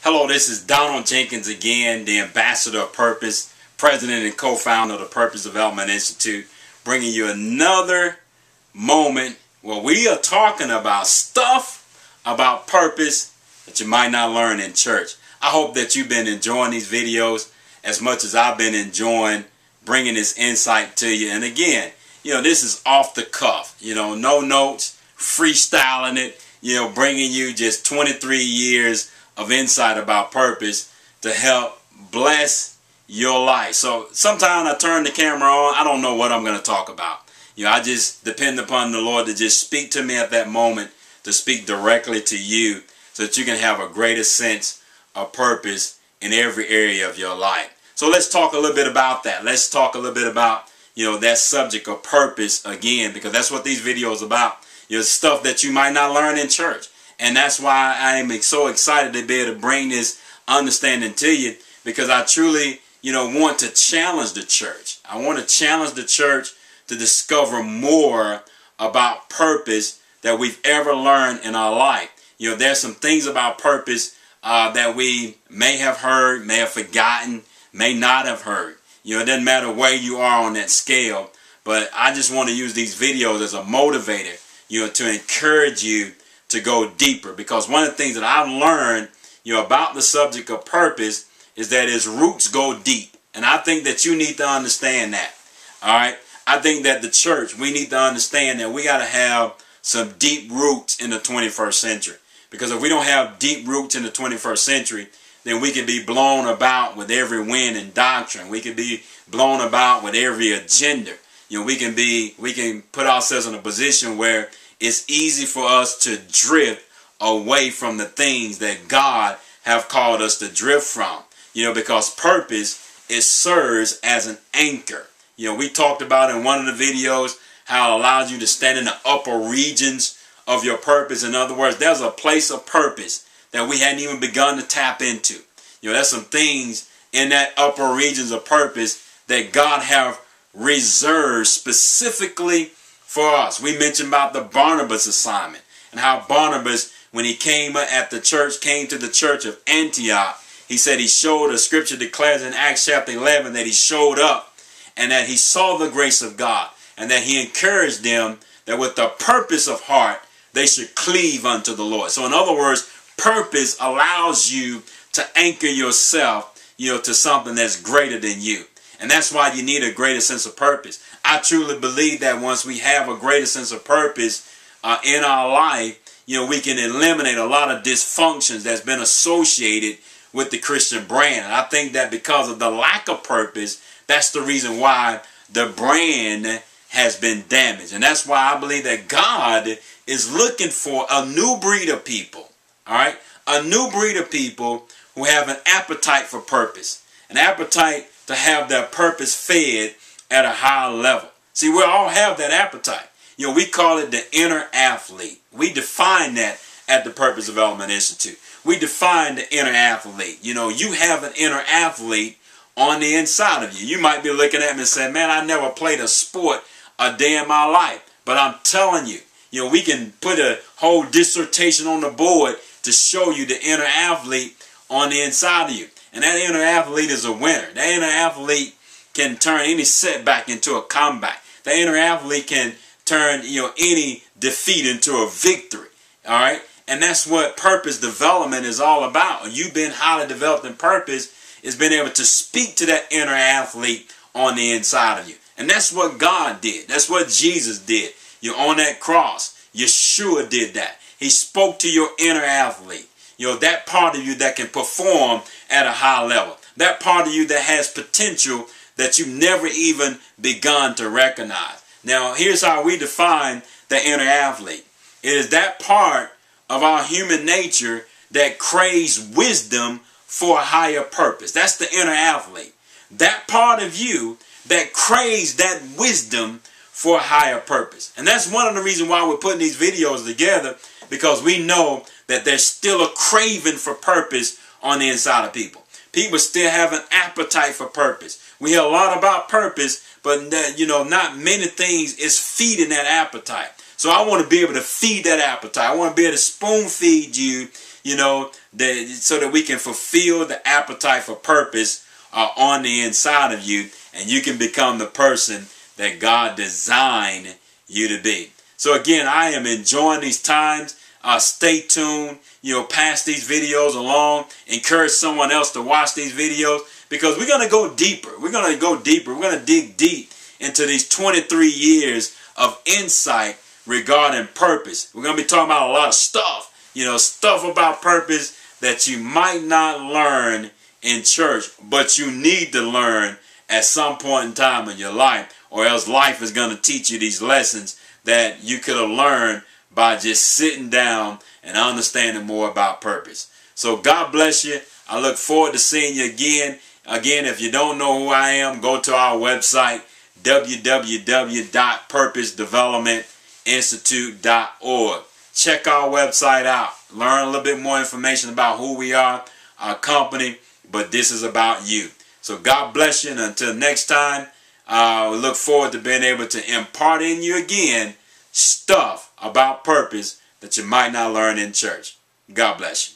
Hello, this is Donald Jenkins again, the Ambassador of Purpose, President and Co-Founder of the Purpose Development Institute, bringing you another moment where we are talking about stuff about purpose that you might not learn in church. I hope that you've been enjoying these videos as much as I've been enjoying bringing this insight to you. And again, this is off the cuff, no notes, freestyling it, bringing you just 23 years of insight about purpose to help bless your life. So sometimes I turn the camera on, I don't know what I'm going to talk about. I just depend upon the Lord to just speak to me at that moment, to speak directly to you so that you can have a greater sense of purpose in every area of your life. So let's talk a little bit about that. Let's talk a little bit about, that subject of purpose again, because that's what these videos are about. Stuff that you might not learn in church. And that's why I am so excited to be able to bring this understanding to you, because I truly, want to challenge the church. I want to challenge the church to discover more about purpose that we've ever learned in our life. There's some things about purpose that we may have heard, may have forgotten, may not have heard. It doesn't matter where you are on that scale, but I just want to use these videos as a motivator, to encourage you to go deeper. Because one of the things that I've learned, about the subject of purpose is that its roots go deep. And I think that you need to understand that. All right. I think that the church, we need to understand that we got to have some deep roots in the 21st century. Because if we don't have deep roots in the 21st century, then we can be blown about with every wind and doctrine. We can be blown about with every agenda. We can put ourselves in a position where it's easy for us to drift away from the things that God have called us to drift from. Because purpose, it serves as an anchor. We talked about in one of the videos how it allows you to stand in the upper regions of your purpose. In other words, there's a place of purpose that we hadn't even begun to tap into. There's some things in that upper regions of purpose that God have reserved specifically for us. We mentioned about the Barnabas assignment and how Barnabas, when he came to the church of Antioch, he said he showed, the scripture declares in Acts chapter 11 that he showed up and that he saw the grace of God and that he encouraged them that with the purpose of heart, they should cleave unto the Lord. So in other words, purpose allows you to anchor yourself, to something that's greater than you. And that's why you need a greater sense of purpose. I truly believe that once we have a greater sense of purpose in our life, we can eliminate a lot of dysfunctions that's been associated with the Christian brand. And I think that because of the lack of purpose, that's the reason why the brand has been damaged. And that's why I believe that God is looking for a new breed of people. All right? A new breed of people who have an appetite for purpose. An appetite to have their purpose fed at a higher level. See, we all have that appetite. We call it the inner athlete. We define that at the Purpose Development Institute. We define the inner athlete. You have an inner athlete on the inside of you. You might be looking at me and saying, man, I never played a sport a day in my life. But I'm telling you, we can put a whole dissertation on the board to show you the inner athlete on the inside of you. And that inner athlete is a winner. That inner athlete can turn any setback into a comeback. That inner athlete can turn, any defeat into a victory. All right? And that's what purpose development is all about. You being highly developed in purpose is being able to speak to that inner athlete on the inside of you. And that's what God did. That's what Jesus did. On that cross, Yeshua did that. He spoke to your inner athlete. That part of you that can perform at a high level. That part of you that has potential that you never even begun to recognize. Now, here's how we define the inner athlete. It is that part of our human nature that craves wisdom for a higher purpose. That's the inner athlete. That part of you that craves that wisdom for a higher purpose. And that's one of the reasons why we're putting these videos together, because we know that there's still a craving for purpose on the inside of people. People still have an appetite for purpose. We hear a lot about purpose, but not many things is feeding that appetite. So I want to be able to feed that appetite. I want to be able to spoon feed you, so that we can fulfill the appetite for purpose on the inside of you, and you can become the person that God designed you to be. So again, I am enjoying these times. Stay tuned. Pass these videos along. Encourage someone else to watch these videos, because we're going to go deeper. We're going to go deeper. We're going to dig deep into these 23 years of insight regarding purpose. We're going to be talking about a lot of stuff. Stuff about purpose that you might not learn in church, but you need to learn at some point in time in your life, or else life is going to teach you these lessons that you could have learned by just sitting down and understanding more about purpose. So God bless you. I look forward to seeing you again. Again, if you don't know who I am, go to our website, www.purposedevelopmentinstitute.org. Check our website out. Learn a little bit more information about who we are, our company, but this is about you. So God bless you, and until next time, we look forward to being able to impart in you again stuff about purpose that you might not learn in church. God bless you.